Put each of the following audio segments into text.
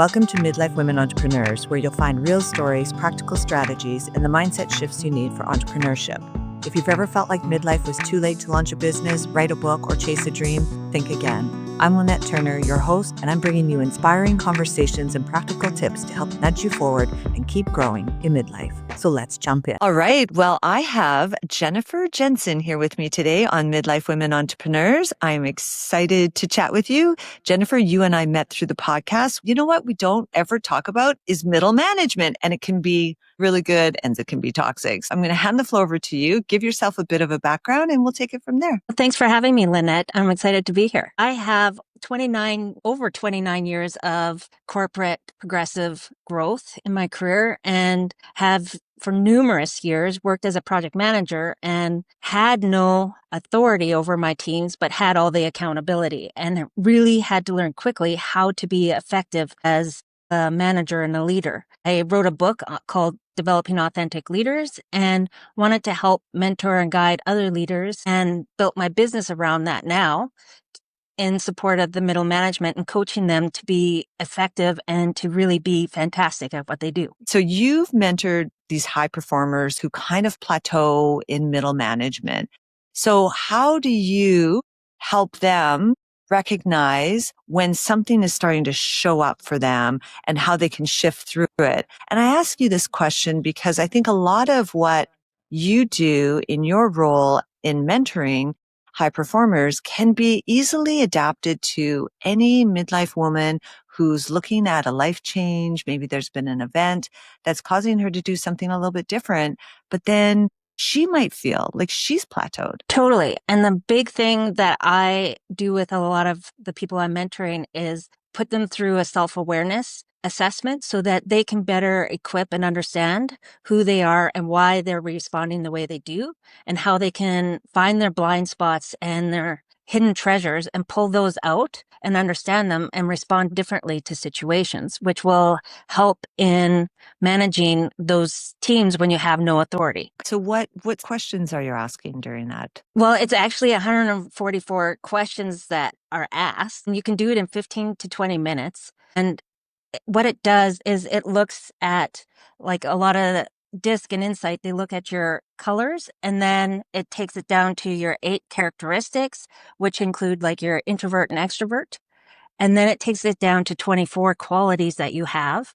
Welcome to Midlife Women Entrepreneurs, where you'll find real stories, practical strategies, and the mindset shifts you need for entrepreneurship. If you've ever felt like midlife was too late to launch a business, write a book, or chase a dream, think again. I'm Lynette Turner, your host, and I'm bringing you inspiring conversations and practical tips to help nudge you forward and keep growing in midlife. So let's jump in. All right. Well, I have Jensen here with me today on Midlife Women Entrepreneurs. I'm excited to chat with you. Jennifer, you and I met through the podcast. You know what we don't ever talk about is middle management, and it can be really good and it can be toxic. So I'm going to hand the floor over to you. Give yourself a bit of a background and we'll take it from there. Thanks for having me, Lynette. I'm excited to be here. I have over 29 years of corporate progressive growth in my career and have for numerous years worked as a project manager and had no authority over my teams, but had all the accountability and really had to learn quickly how to be effective as a manager and a leader. I wrote a book called Developing Authentic Leaders and wanted to help mentor and guide other leaders and built my business around that now in support of the middle management and coaching them to be effective and to really be fantastic at what they do. So you've mentored these high performers who kind of plateau in middle management. So how do you help them recognize when something is starting to show up for them and how they can shift through it? And I ask you this question because I think a lot of what you do in your role in mentoring high performers can be easily adapted to any midlife woman who's looking at a life change. Maybe there's been an event that's causing her to do something a little bit different, but then she might feel like she's plateaued. Totally. And the big thing that I do with a lot of the people I'm mentoring is put them through a self-awareness assessment so that they can better equip and understand who they are and why they're responding the way they do and how they can find their blind spots and their hidden treasures and pull those out and understand them and respond differently to situations, which will help in managing those teams when you have no authority. So what questions are you asking during that? Well, it's actually 144 questions that are asked. And you can do it in 15 to 20 minutes. And what it does is it looks at, like a lot of DISC and Insight, they look at your colors and then it takes it down to your 8 characteristics, which include like your introvert and extrovert. And then it takes it down to 24 qualities that you have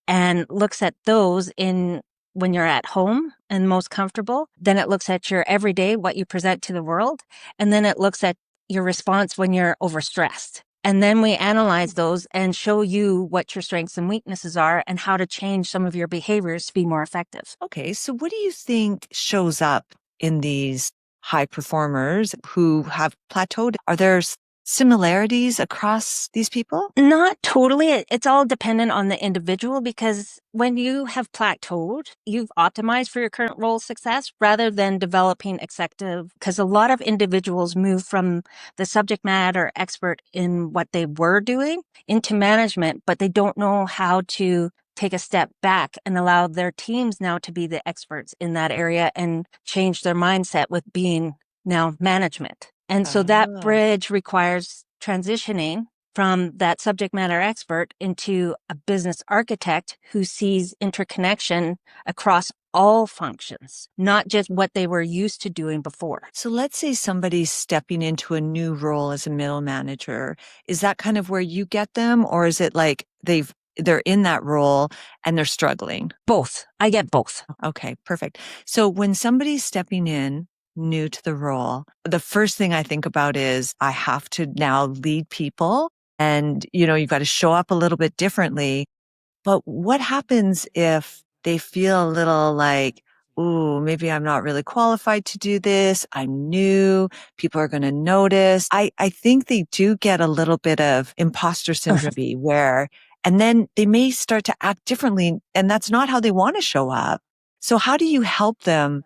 and looks at those in when you're at home and most comfortable. Then it looks at your everyday, what you present to the world. And then it looks at your response when you're overstressed. And then we analyze those and show you what your strengths and weaknesses are and how to change some of your behaviors to be more effective. Okay, so what do you think shows up in these high performers who have plateaued? Are there similarities across these people? Not totally. It's all dependent on the individual because when you have plateaued, you've optimized for your current role success rather than developing executive, because a lot of individuals move from the subject matter expert in what they were doing into management, but they don't know how to take a step back and allow their teams now to be the experts in that area and change their mindset with being now management. And so that bridge requires transitioning from that subject matter expert into a business architect who sees interconnection across all functions, not just what they were used to doing before. So let's say somebody's stepping into a new role as a middle manager. Is that kind of where you get them, or is it like they're in that role and they're struggling? Both. I get both. Okay, perfect. So when somebody's stepping in new to the role, the first thing I think about is I have to now lead people and, you've got to show up a little bit differently. But what happens if they feel a little like, ooh, maybe I'm not really qualified to do this. I'm new. People are going to notice. I think they do get a little bit of imposter syndrome and then they may start to act differently. And that's not how they want to show up. So how do you help them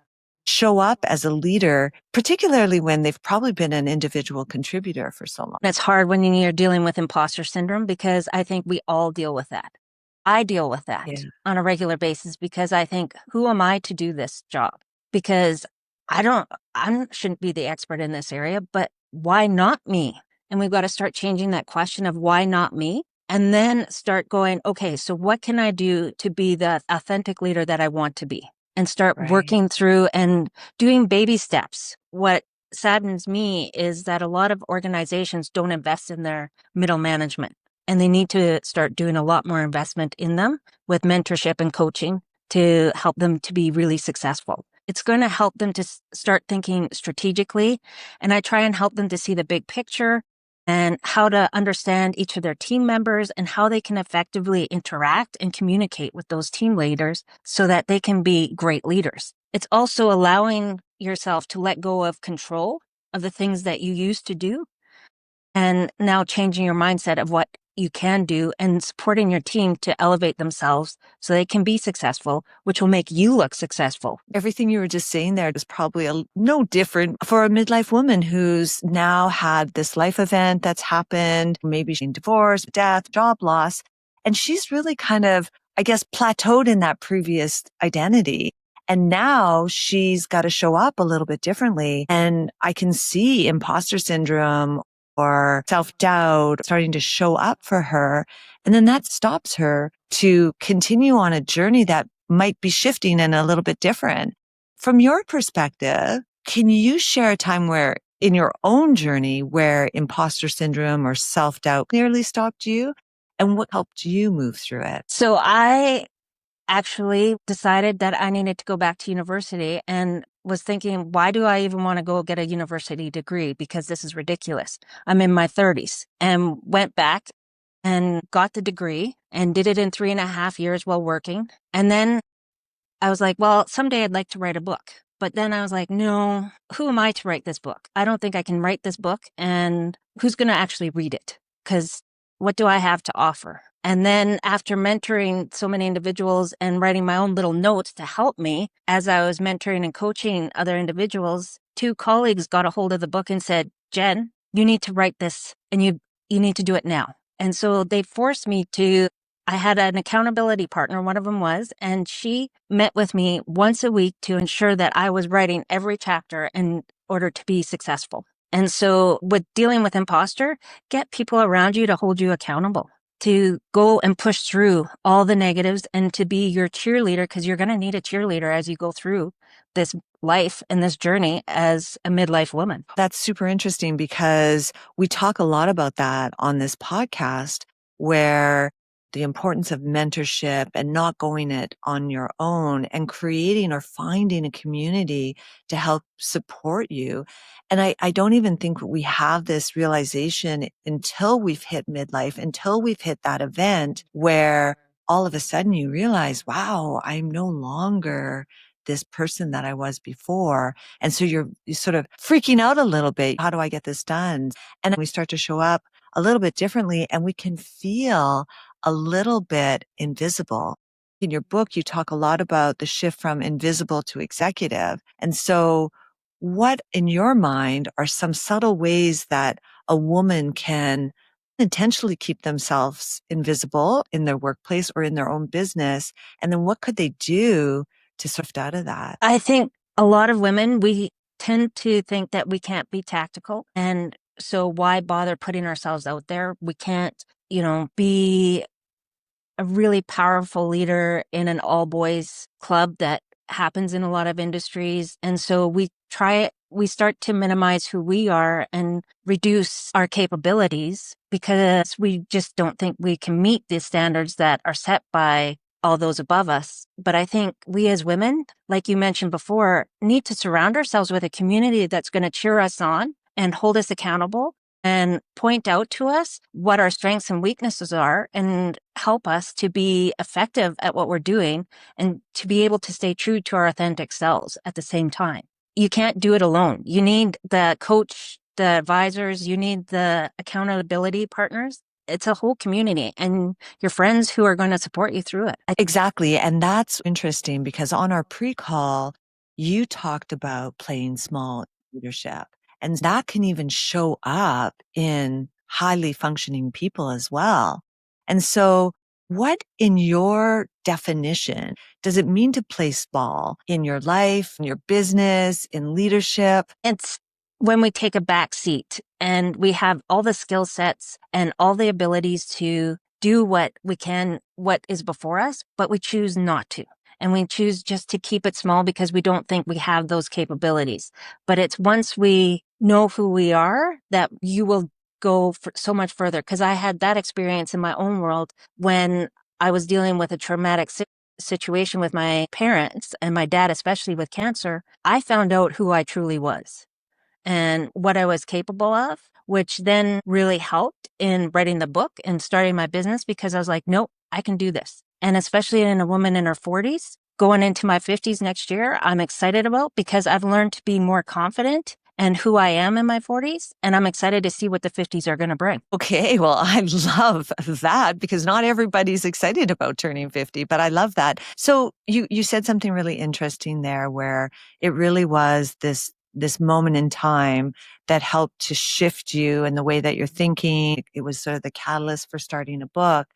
show up as a leader, particularly when they've probably been an individual contributor for so long? It's hard when you're dealing with imposter syndrome because I think we all deal with that. I deal with that on a regular basis because I think, who am I to do this job? Because I shouldn't be the expert in this area, but why not me? And we've got to start changing that question of why not me and then start going, okay, so what can I do to be the authentic leader that I want to be? And start working through and doing baby steps. What saddens me is that a lot of organizations don't invest in their middle management, and they need to start doing a lot more investment in them with mentorship and coaching to help them to be really successful. It's going to help them to start thinking strategically, and I try and help them to see the big picture and how to understand each of their team members and how they can effectively interact and communicate with those team leaders so that they can be great leaders. It's also allowing yourself to let go of control of the things that you used to do, and now changing your mindset of what you can do and supporting your team to elevate themselves so they can be successful, which will make you look successful. Everything you were just saying there is probably no different for a midlife woman who's now had this life event that's happened. Maybe she's divorced, death, job loss, and she's really kind of, I guess, plateaued in that previous identity. And now she's got to show up a little bit differently. And I can see imposter syndrome or self-doubt starting to show up for her. And then that stops her to continue on a journey that might be shifting and a little bit different. From your perspective, can you share a time where in your own journey where imposter syndrome or self-doubt nearly stopped you, and what helped you move through it? So I actually decided that I needed to go back to university and was thinking, why do I even want to go get a university degree? Because this is ridiculous. I'm in my 30s, and went back and got the degree and did it in 3.5 years while working. And then I was like, well, someday I'd like to write a book. But then I was like, no, who am I to write this book? I don't think I can write this book. And who's going to actually read it? Because what do I have to offer? And then after mentoring so many individuals and writing my own little notes to help me as I was mentoring and coaching other individuals, 2 colleagues got a hold of the book and said, Jen, you need to write this, and you need to do it now. And so they forced me to. I had an accountability partner, one of them was, and she met with me once a week to ensure that I was writing every chapter in order to be successful. And so with dealing with imposter, get people around you to hold you accountable, to go and push through all the negatives and to be your cheerleader, because you're going to need a cheerleader as you go through this life and this journey as a midlife woman. That's super interesting because we talk a lot about that on this podcast, where the importance of mentorship and not going it on your own and creating or finding a community to help support you. And I don't even think we have this realization until we've hit midlife, until we've hit that event where all of a sudden you realize, wow, I'm no longer this person that I was before. And so you're sort of freaking out a little bit. How do I get this done? And we start to show up a little bit differently, and we can feel a little bit invisible. In your book, you talk a lot about the shift from invisible to executive. And so what in your mind are some subtle ways that a woman can intentionally keep themselves invisible in their workplace or in their own business? And then what could they do to shift out of that? I think a lot of women, we tend to think that we can't be tactical. And so why bother putting ourselves out there? We can't, be a really powerful leader in an all boys club that happens in a lot of industries. And so we start to minimize who we are and reduce our capabilities because we just don't think we can meet the standards that are set by all those above us. But I think we as women, like you mentioned before, need to surround ourselves with a community that's going to cheer us on and hold us accountable and point out to us what our strengths and weaknesses are and help us to be effective at what we're doing and to be able to stay true to our authentic selves at the same time. You can't do it alone. You need the coach, the advisors, you need the accountability partners. It's a whole community and your friends who are going to support you through it. Exactly. And that's interesting because on our pre-call, you talked about playing small leadership. And that can even show up in highly functioning people as well. And so what in your definition does it mean to play small in your life, in your business, in leadership? It's when we take a back seat and we have all the skill sets and all the abilities to do what we can, what is before us, but we choose not to. And we choose just to keep it small because we don't think we have those capabilities. But it's once we know who we are that you will go for so much further. Because I had that experience in my own world when I was dealing with a traumatic situation with my parents and my dad, especially with cancer. I found out who I truly was and what I was capable of, which then really helped in writing the book and starting my business because I was like, nope, I can do this. And especially in a woman in her 40s, going into my 50s next year, I'm excited about because I've learned to be more confident and who I am in my 40s. And I'm excited to see what the 50s are going to bring. Okay, well, I love that because not everybody's excited about turning 50, but I love that. So you said something really interesting there where it really was this moment in time that helped to shift you and the way that you're thinking. It was sort of the catalyst for starting a book.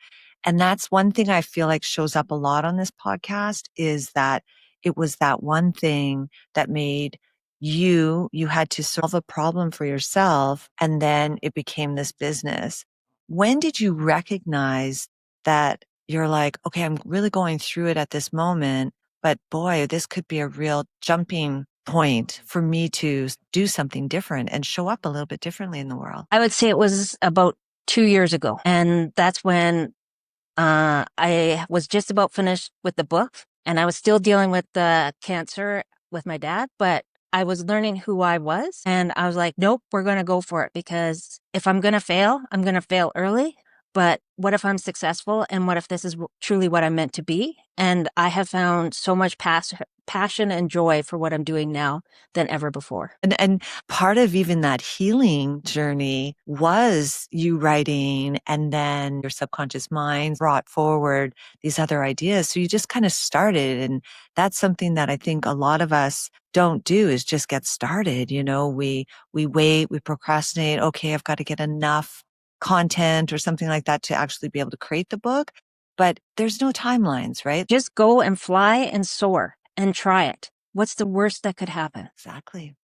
And that's one thing I feel like shows up a lot on this podcast is that it was that one thing that made you had to solve a problem for yourself and then it became this business. When did you recognize that you're like, okay, I'm really going through it at this moment, but boy, this could be a real jumping point for me to do something different and show up a little bit differently in the world? I would say it was about 2 years ago. And that's when I was just about finished with the book and I was still dealing with the cancer with my dad, but I was learning who I was. And I was like, nope, we're going to go for it because if I'm going to fail, I'm going to fail early. But what if I'm successful? And what if this is truly what I'm meant to be? And I have found so much passion and joy for what I'm doing now than ever before. And part of even that healing journey was you writing and then your subconscious mind brought forward these other ideas. So you just kind of started. And that's something that I think a lot of us don't do is just get started. You know, we wait, we procrastinate. Okay, I've got to get enough content or something like that to actually be able to create the book. But there's no timelines, right? Just go and fly and soar and try it. What's the worst that could happen?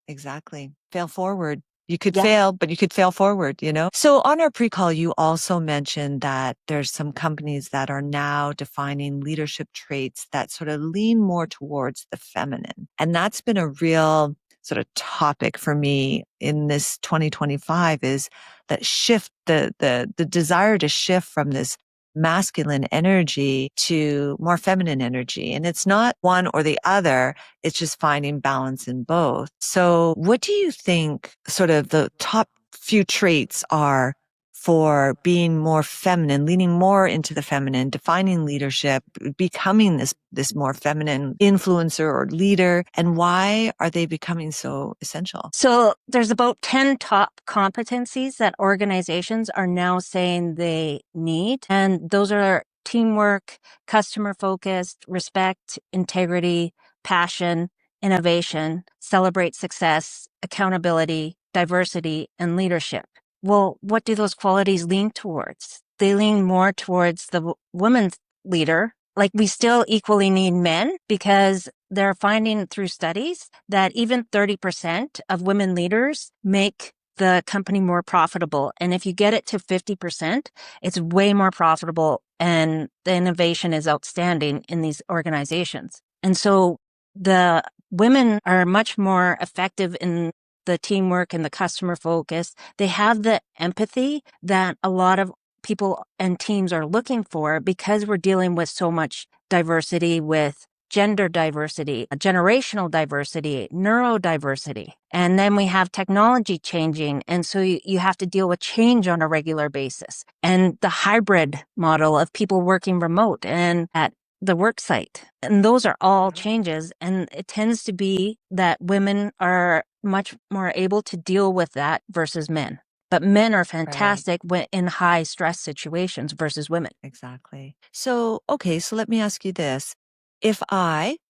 Exactly. Fail forward. You could Yeah. fail, but you could fail forward, you know? So on our pre-call, you also mentioned that there's some companies that are now defining leadership traits that sort of lean more towards the feminine. And that's been a real sort of topic for me in this 2025 is that shift, the desire to shift from this masculine energy to more feminine energy. And it's not one or the other. It's just finding balance in both. So what do you think sort of the top few traits are for being more feminine, leaning more into the feminine, defining leadership, becoming this more feminine influencer or leader? And why are they becoming so essential? So there's about 10 top competencies that organizations are now saying they need. And those are teamwork, customer focused, respect, integrity, passion, innovation, celebrate success, accountability, diversity, and leadership. Well, what do those qualities lean towards? They lean more towards the woman's leader. Like we still equally need men because they're finding through studies that even 30% of women leaders make the company more profitable. And if you get it to 50%, it's way more profitable and the innovation is outstanding in these organizations. And so the women are much more effective in the teamwork and the customer focus. They have the empathy that a lot of people and teams are looking for because we're dealing with so much diversity with gender diversity, generational diversity, neurodiversity. And then we have technology changing. And so you have to deal with change on a regular basis. And the hybrid model of people working remote and at the work site. And those are all changes. And it tends to be that women are much more able to deal with that versus men. But men are fantastic in high stress situations versus women. Exactly. So, okay, so let me ask you this. If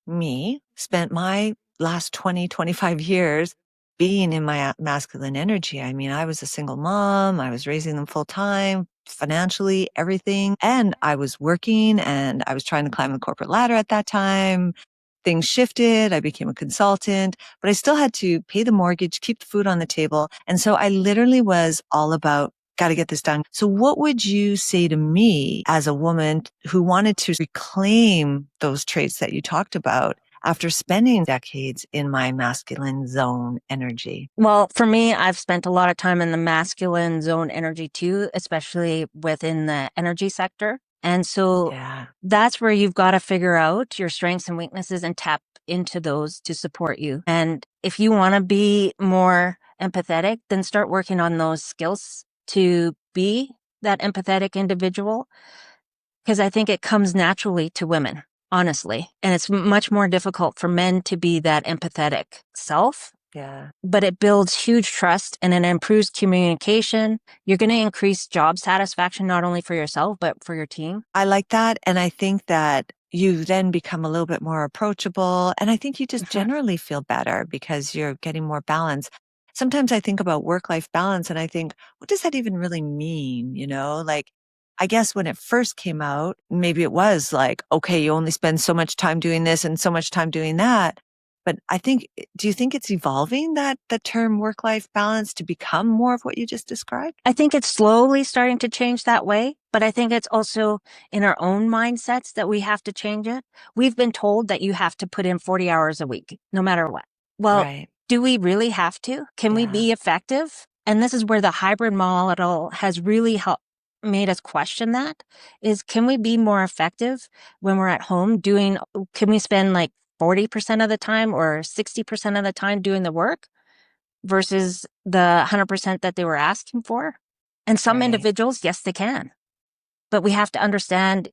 me, spent my last 20, 25 years being in my masculine energy, I mean, I was a single mom, I was raising them full time, financially, everything. And I was working and I was trying to climb the corporate ladder at that time. Things shifted. I became a consultant, but I still had to pay the mortgage, keep the food on the table. And so I literally was all about got to get this done. So what would you say to me as a woman who wanted to reclaim those traits that you talked about after spending decades in my masculine zone energy? Well, for me, I've spent a lot of time in the masculine zone energy too, especially within the energy sector. And so that's where you've got to figure out your strengths and weaknesses and tap into those to support you. And if you want to be more empathetic, then start working on those skills to be that empathetic individual. Because I think it comes naturally to women, honestly. And it's much more difficult for men to be that empathetic self. Yeah. But it builds huge trust and it improves communication. You're going to increase job satisfaction, not only for yourself, but for your team. I like that. And I think that you then become a little bit more approachable. And I think you just generally feel better because you're getting more balance. Sometimes I think about work-life balance and I think, what does that even really mean? You know, like, I guess when it first came out, maybe it was like, okay, you only spend so much time doing this and so much time doing that. But I think, do you think it's evolving, that the term work-life balance, to become more of what you just described? I think it's slowly starting to change that way, but I think it's also in our own mindsets that we have to change it. We've been told that you have to put in 40 hours a week, no matter what. Well, do we really have to? Can we be effective? And this is where the hybrid model has really helped made us question that, is can we be more effective when we're at home can we spend like 40% of the time or 60% of the time doing the work versus the 100% that they were asking for? And some individuals, yes, they can. But we have to understand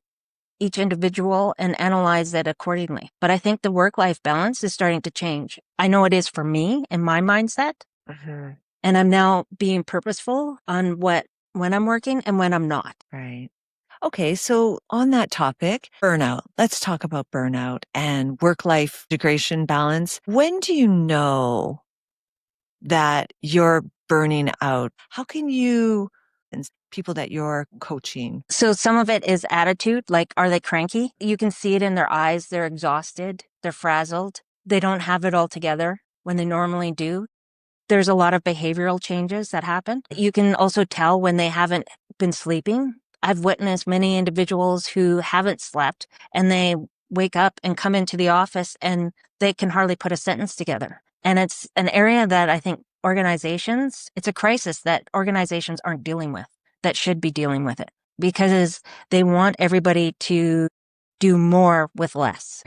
each individual and analyze it accordingly. But I think the work-life balance is starting to change. I know it is for me in my mindset. And I'm now being purposeful on when I'm working and when I'm not. Right. Okay, so on that topic, burnout. Let's talk about burnout and work-life integration balance. When do you know that you're burning out? How can you, and people that you're coaching? So some of it is attitude, like, are they cranky? You can see it in their eyes. They're exhausted. They're frazzled. They don't have it all together when they normally do. There's a lot of behavioral changes that happen. You can also tell when they haven't been sleeping. I've witnessed many individuals who haven't slept and they wake up and come into the office and they can hardly put a sentence together. And it's an area that I think it's a crisis that organizations aren't dealing with, that should be dealing with it, because they want everybody to do more with less.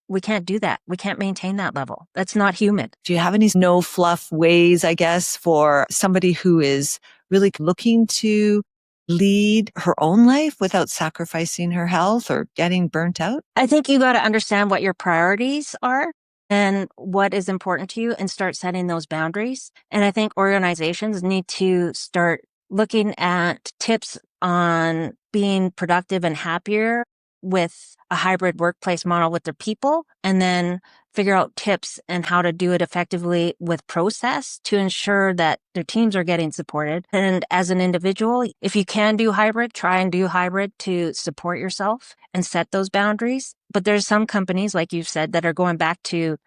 We can't do that. We can't maintain that level. That's not human. Do you have any no fluff ways, I guess, for somebody who is really looking to lead her own life without sacrificing her health or getting burnt out? I think you got to understand what your priorities are and what is important to you and start setting those boundaries. And I think organizations need to start looking at tips on being productive and happier with a hybrid workplace model with their people, and then figure out tips and how to do it effectively with process to ensure that their teams are getting supported. And as an individual, if you can do hybrid, try and do hybrid to support yourself and set those boundaries. But there's some companies, like you've said, that are going back to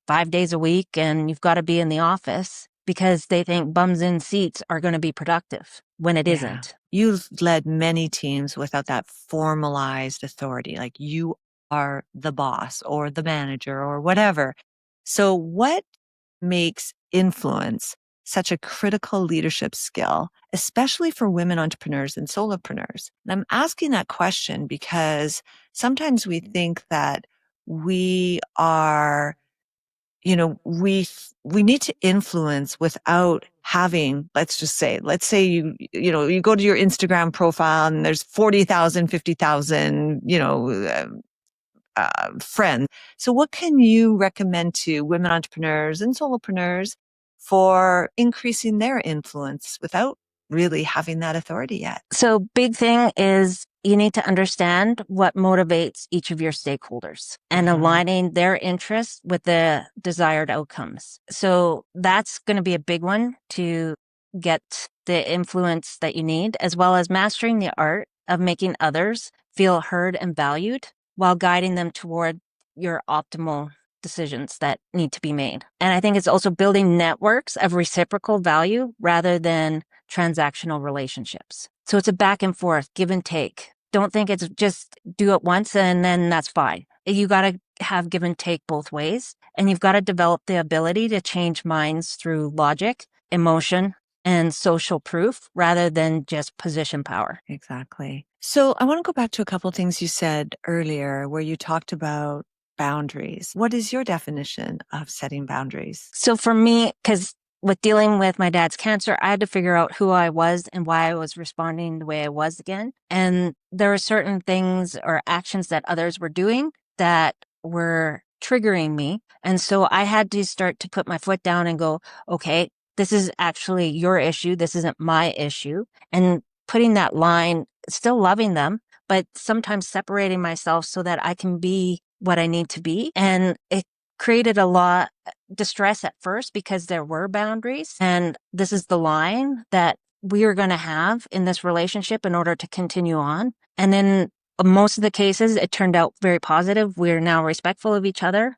5 days a week and you've got to be in the office because they think bums in seats are going to be productive when it isn't. You've led many teams without that formalized authority, like you are the boss or the manager or whatever. So what makes influence such a critical leadership skill, especially for women entrepreneurs and solopreneurs? And I'm asking that question because sometimes we think that we are, we need to influence without having, let's say you go to your Instagram profile and there's 40,000, 50,000, friends. So what can you recommend to women entrepreneurs and solopreneurs for increasing their influence without really having that authority yet? So big thing is you need to understand what motivates each of your stakeholders and aligning their interests with the desired outcomes. So that's going to be a big one to get the influence that you need, as well as mastering the art of making others feel heard and valued while guiding them toward your optimal decisions that need to be made. And I think it's also building networks of reciprocal value rather than transactional relationships. So it's a back and forth, give and take. Don't think it's just do it once and then that's fine. You got to have give and take both ways. And you've got to develop the ability to change minds through logic, emotion, and social proof rather than just position power. Exactly. So I want to go back to a couple of things you said earlier where you talked about boundaries. What is your definition of setting boundaries? So for me, because with dealing with my dad's cancer, I had to figure out who I was and why I was responding the way I was again. And there were certain things or actions that others were doing that were triggering me. And so I had to start to put my foot down and go, okay, this is actually your issue. This isn't my issue. And putting that line, still loving them, but sometimes separating myself so that I can be what I need to be. And it created a lot distress at first because there were boundaries. And this is the line that we are going to have in this relationship in order to continue on. And in most of the cases, it turned out very positive. We're now respectful of each other.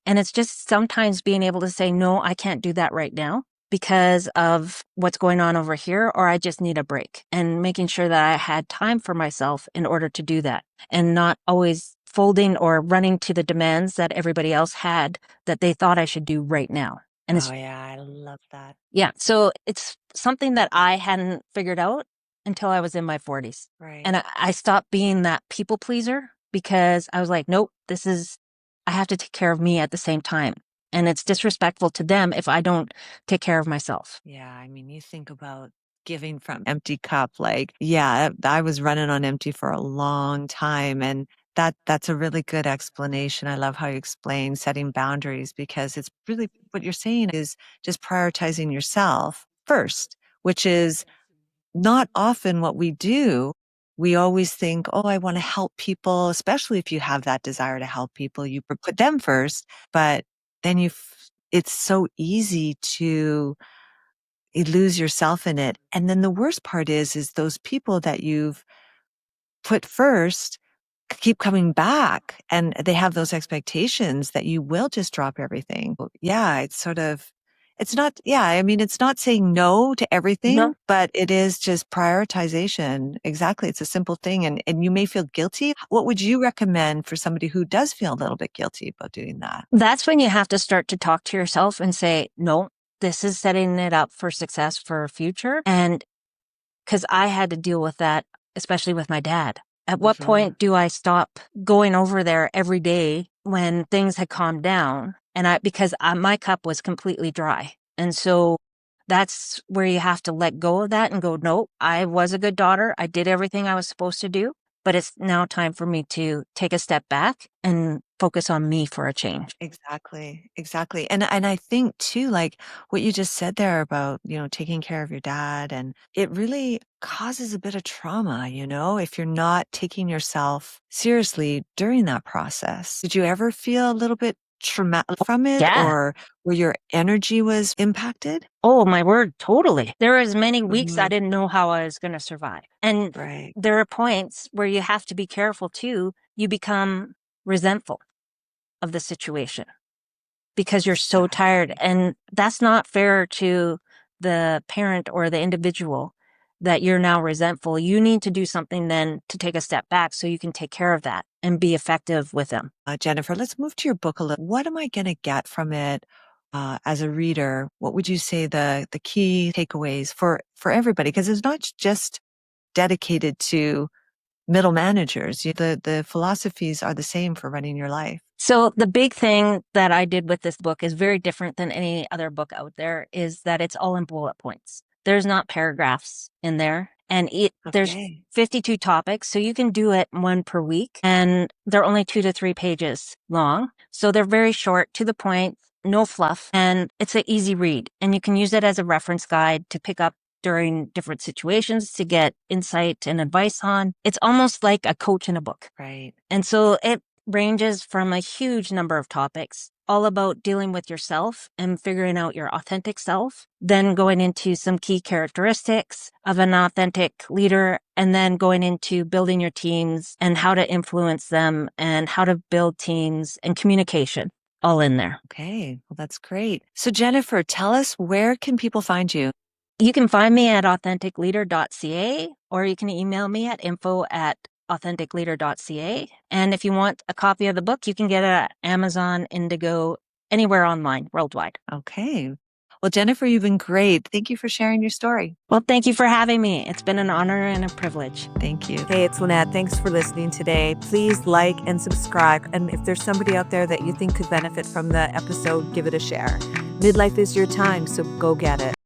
And it's just sometimes being able to say, no, I can't do that right now because of what's going on over here, or I just need a break, and making sure that I had time for myself in order to do that and not always folding or running to the demands that everybody else had that they thought I should do right now. And Oh, yeah, I love that. yeah, so it's something that I hadn't figured out until I was in my 40s. Right. And I stopped being that people pleaser because I was like, nope, I have to take care of me at the same time. And it's disrespectful to them if I don't take care of myself. Yeah, I mean, you think about giving from empty cup, like, yeah, I was running on empty for a long time. And that's a really good explanation. I love how you explain setting boundaries because it's really what you're saying is just prioritizing yourself first, which is not often what we do. We always think, oh, I want to help people, especially if you have that desire to help people, you put them first, but then it's so easy to lose yourself in it. And then the worst part is those people that you've put first keep coming back and they have those expectations that you will just drop everything. Yeah, it's not, yeah, I mean, it's not saying no to everything, No. but it is just prioritization. Exactly. It's a simple thing. And you may feel guilty. What would you recommend for somebody who does feel a little bit guilty about doing that? That's when you have to start to talk to yourself and say, no, this is setting it up for success for a future. And because I had to deal with that, especially with my dad. At what point do I stop going over there every day when things had calmed down? And because my cup was completely dry. And so that's where you have to let go of that and go, no, I was a good daughter. I did everything I was supposed to do, but it's now time for me to take a step back and focus on me for a change. Exactly. Exactly. And I think too, like what you just said there about, taking care of your dad, and it really causes a bit of trauma, if you're not taking yourself seriously during that process. Did you ever feel a little bit traumatic from it, Yeah. or where your energy was impacted? Oh, my word, totally. There was many weeks I Mhm. didn't know how I was going to survive. And Right. there are points where you have to be careful too. You become resentful of the situation because you're so tired. Exactly. And that's not fair to the parent or the individual that you're now resentful. You need to do something then to take a step back so you can take care of that and be effective with them. Jennifer, let's move to your book a little. What am I going to get from it as a reader? What would you say the key takeaways for everybody? Because it's not just dedicated to middle managers. The philosophies are the same for running your life. So the big thing that I did with this book is very different than any other book out there, is that it's all in bullet points. There's not paragraphs in there. And there's Okay. 52 topics, so you can do it one per week. And they're only 2 to 3 pages long. So they're very short, to the point, no fluff. And it's an easy read. And you can use it as a reference guide to pick up during different situations to get insight and advice on. It's almost like a coach in a book. Right. And so it ranges from a huge number of topics, all about dealing with yourself and figuring out your authentic self, then going into some key characteristics of an authentic leader, and then going into building your teams and how to influence them and how to build teams and communication. all in there. Okay, well, that's great. So Jennifer, tell us, where can people find you? You can find me at authenticleader.ca, or you can email me at info@authenticleader.ca. And if you want a copy of the book, you can get it at Amazon, Indigo, anywhere online, worldwide. Okay. Well, Jennifer, you've been great. Thank you for sharing your story. Well, thank you for having me. It's been an honor and a privilege. Thank you. Hey, it's Lynette. Thanks for listening today. Please like and subscribe. And if there's somebody out there that you think could benefit from the episode, give it a share. Midlife is your time, so go get it.